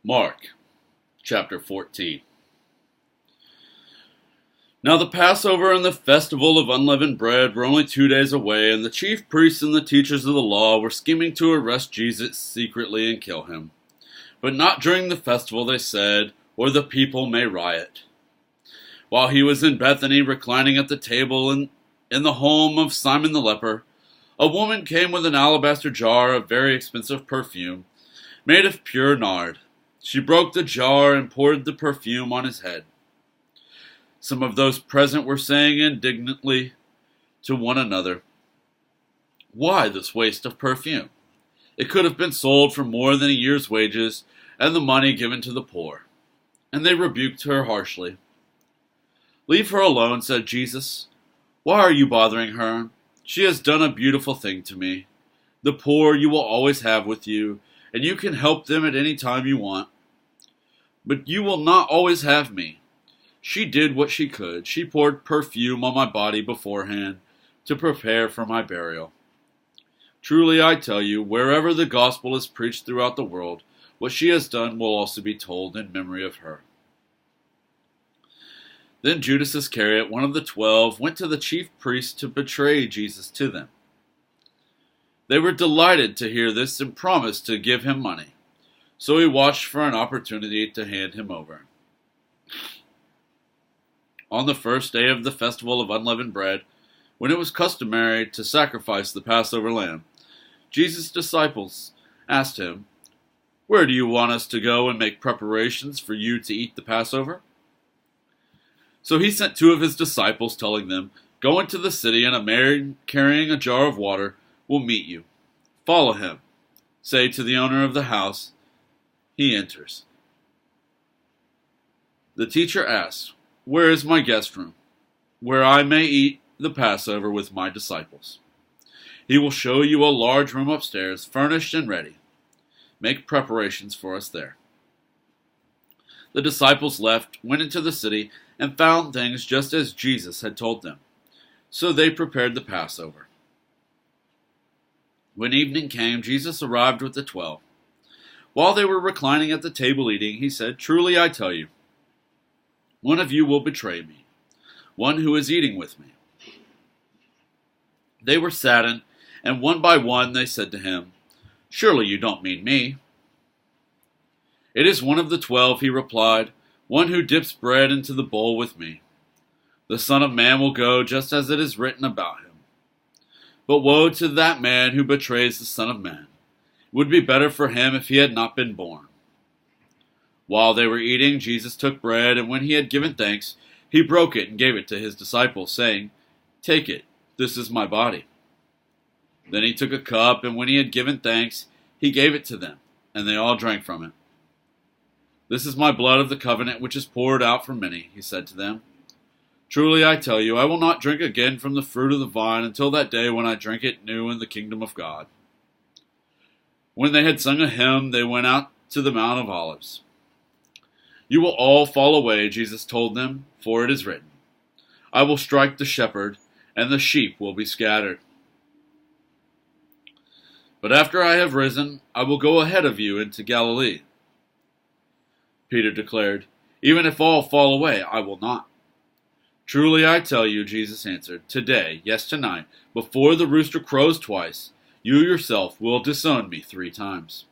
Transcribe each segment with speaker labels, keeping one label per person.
Speaker 1: Mark chapter 14. Now the Passover and the festival of unleavened bread were only 2 days away, and the chief priests and the teachers of the law were scheming to arrest Jesus secretly and kill him. But not during the festival, they said, or the people may riot. While he was in Bethany, reclining at the table in the home of Simon the leper, a woman came with an alabaster jar of very expensive perfume, made of pure nard. She broke the jar and poured the perfume on his head. Some of those present were saying indignantly to one another, "Why this waste of perfume? It could have been sold for more than a year's wages and the money given to the poor." And they rebuked her harshly. "Leave her alone," said Jesus. "Why are you bothering her? She has done a beautiful thing to me. The poor you will always have with you, and you can help them at any time you want. But you will not always have me. She did what she could. She poured perfume on my body beforehand to prepare for my burial. Truly I tell you, wherever the gospel is preached throughout the world, what she has done will also be told in memory of her." Then Judas Iscariot, one of the 12, went to the chief priests to betray Jesus to them. They were delighted to hear this and promised to give him money. So he watched for an opportunity to hand him over. On the first day of the festival of unleavened bread, when it was customary to sacrifice the Passover lamb, Jesus' disciples asked him, "Where do you want us to go and make preparations for you to eat the Passover?" So he sent 2 of his disciples, telling them, "Go into the city, and a man carrying a jar of water will meet you. Follow him. Say to the owner of the house, 'He enters.'" The teacher asks, "Where is my guest room, where I may eat the Passover with my disciples?" He will show you a large room upstairs, furnished and ready. Make preparations for us there." The disciples left, went into the city, and found things just as Jesus had told them. So they prepared the Passover. When evening came, Jesus arrived with the 12. While they were reclining at the table eating, he said, "Truly I tell you, one of you will betray me, one who is eating with me." They were saddened, and one by one they said to him, "Surely you don't mean me?" "It is one of the 12, he replied, "one who dips bread into the bowl with me. The Son of Man will go just as it is written about him. But woe to that man who betrays the Son of Man. It would be better for him if he had not been born." While they were eating, Jesus took bread, and when he had given thanks, he broke it and gave it to his disciples, saying, "Take it, this is my body." Then he took a cup, and when he had given thanks, he gave it to them, and they all drank from it. "This is my blood of the covenant, which is poured out for many," he said to them. "Truly I tell you, I will not drink again from the fruit of the vine until that day when I drink it new in the kingdom of God." When they had sung a hymn, they went out to the Mount of Olives. "You will all fall away," Jesus told them, "for it is written, 'I will strike the shepherd, and the sheep will be scattered.' But after I have risen, I will go ahead of you into Galilee." Peter declared, "Even if all fall away, I will not." "Truly I tell you," Jesus answered, "today, yes tonight, before the rooster crows twice, you yourself will disown me 3 times.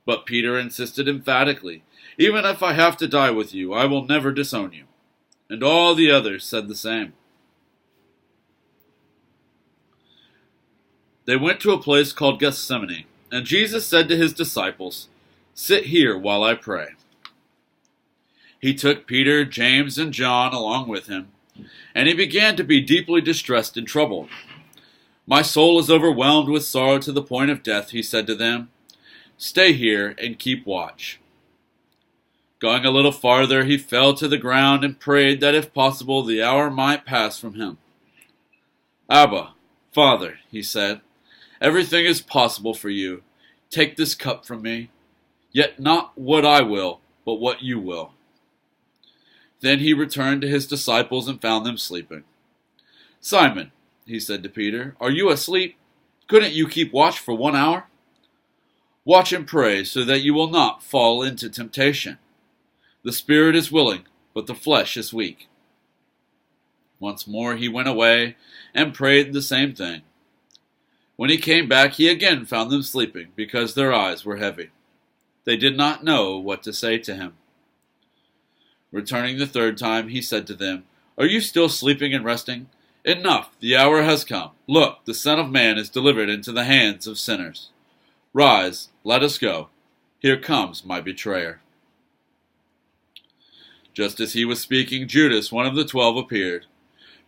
Speaker 1: But Peter insisted emphatically, "Even if I have to die with you, I will never disown you." And all the others said the same. They went to a place called Gethsemane, and Jesus said to his disciples, "Sit here while I pray." He took Peter, James, and John along with him, and he began to be deeply distressed and troubled. "My soul is overwhelmed with sorrow to the point of death," he said to them. "Stay here and keep watch." Going a little farther, he fell to the ground and prayed that if possible the hour might pass from him. "Abba, Father," he said, "everything is possible for you. Take this cup from me, yet not what I will, but what you will." Then he returned to his disciples and found them sleeping. "Simon," he said to Peter, "are you asleep? Couldn't you keep watch for 1 hour? Watch and pray so that you will not fall into temptation. The spirit is willing, but the flesh is weak." Once more he went away and prayed the same thing. When he came back, he again found them sleeping, because their eyes were heavy. They did not know what to say to him. Returning the third time, he said to them, "Are you still sleeping and resting? Enough, the hour has come. Look, the Son of Man is delivered into the hands of sinners. Rise, let us go. Here comes my betrayer." Just as he was speaking, Judas, one of the 12, appeared.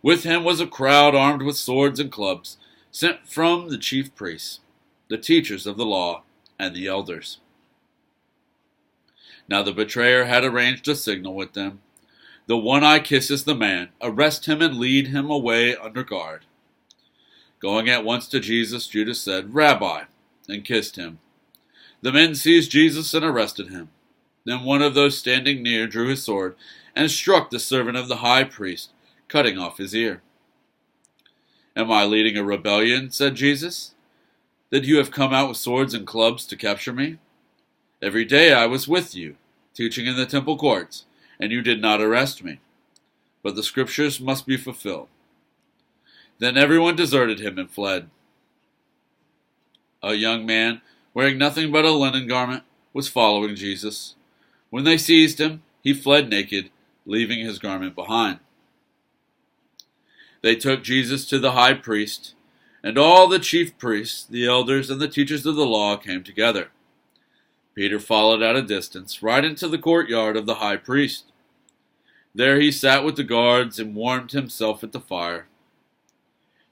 Speaker 1: With him was a crowd armed with swords and clubs, sent from the chief priests, the teachers of the law, and the elders. Now the betrayer had arranged a signal with them. "The one eye kisses the man. Arrest him and lead him away under guard." Going at once to Jesus, Judas said, "Rabbi," and kissed him. The men seized Jesus and arrested him. Then one of those standing near drew his sword and struck the servant of the high priest, cutting off his ear. "Am I leading a rebellion?" said Jesus, "that you have come out with swords and clubs to capture me? Every day I was with you, teaching in the temple courts, and you did not arrest me. But the scriptures must be fulfilled." Then everyone deserted him and fled. A young man, wearing nothing but a linen garment, was following Jesus. When they seized him, he fled naked, leaving his garment behind. They took Jesus to the high priest, and all the chief priests, the elders, and the teachers of the law came together. Peter followed at a distance, right into the courtyard of the high priest. There he sat with the guards and warmed himself at the fire.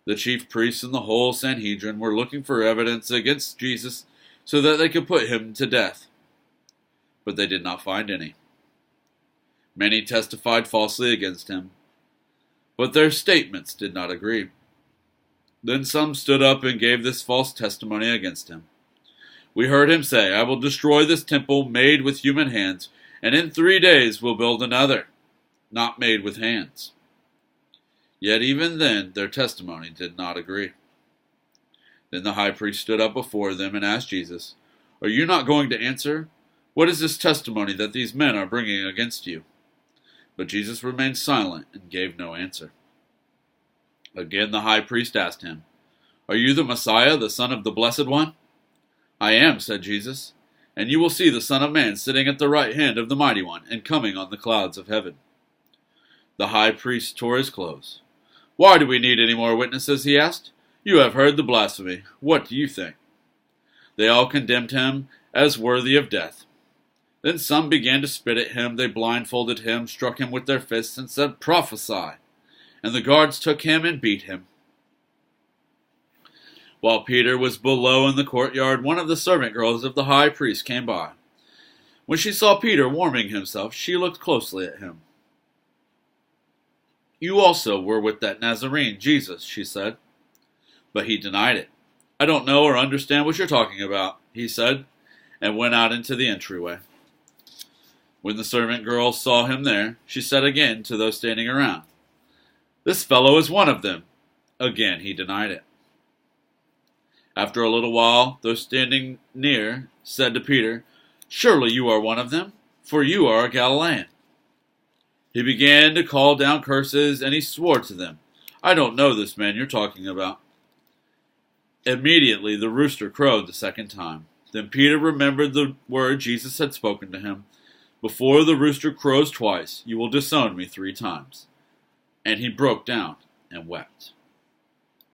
Speaker 1: The chief priests and the whole Sanhedrin were looking for evidence against Jesus so that they could put him to death. But they did not find any. Many testified falsely against him, but their statements did not agree. Then some stood up and gave this false testimony against him. "We heard him say, 'I will destroy this temple made with human hands, and in 3 days will build another, not made with hands.' Yet even then their testimony did not agree." Then the high priest stood up before them and asked Jesus, "Are you not going to answer? What is this testimony that these men are bringing against you?" But Jesus remained silent and gave no answer. Again the high priest asked him, "Are you the Messiah, the Son of the Blessed One?" "I am," said Jesus, "and you will see the Son of Man sitting at the right hand of the Mighty One and coming on the clouds of heaven." The high priest tore his clothes. "Why do we need any more witnesses?" he asked. "You have heard the blasphemy. What do you think?" They all condemned him as worthy of death. Then some began to spit at him. They blindfolded him, struck him with their fists, and said, "Prophesy." And the guards took him and beat him. While Peter was below in the courtyard, one of the servant girls of the high priest came by. When she saw Peter warming himself, she looked closely at him. "You also were with that Nazarene, Jesus," she said. But he denied it. "I don't know or understand what you're talking about," he said, and went out into the entryway. When the servant girl saw him there, she said again to those standing around, "This fellow is one of them." Again he denied it. After a little while, those standing near said to Peter, "Surely you are one of them, for you are a Galilean." He began to call down curses, and he swore to them, "I don't know this man you're talking about." Immediately the rooster crowed the second time. Then Peter remembered the word Jesus had spoken to him, "Before the rooster crows twice, you will disown me 3 times." And he broke down and wept.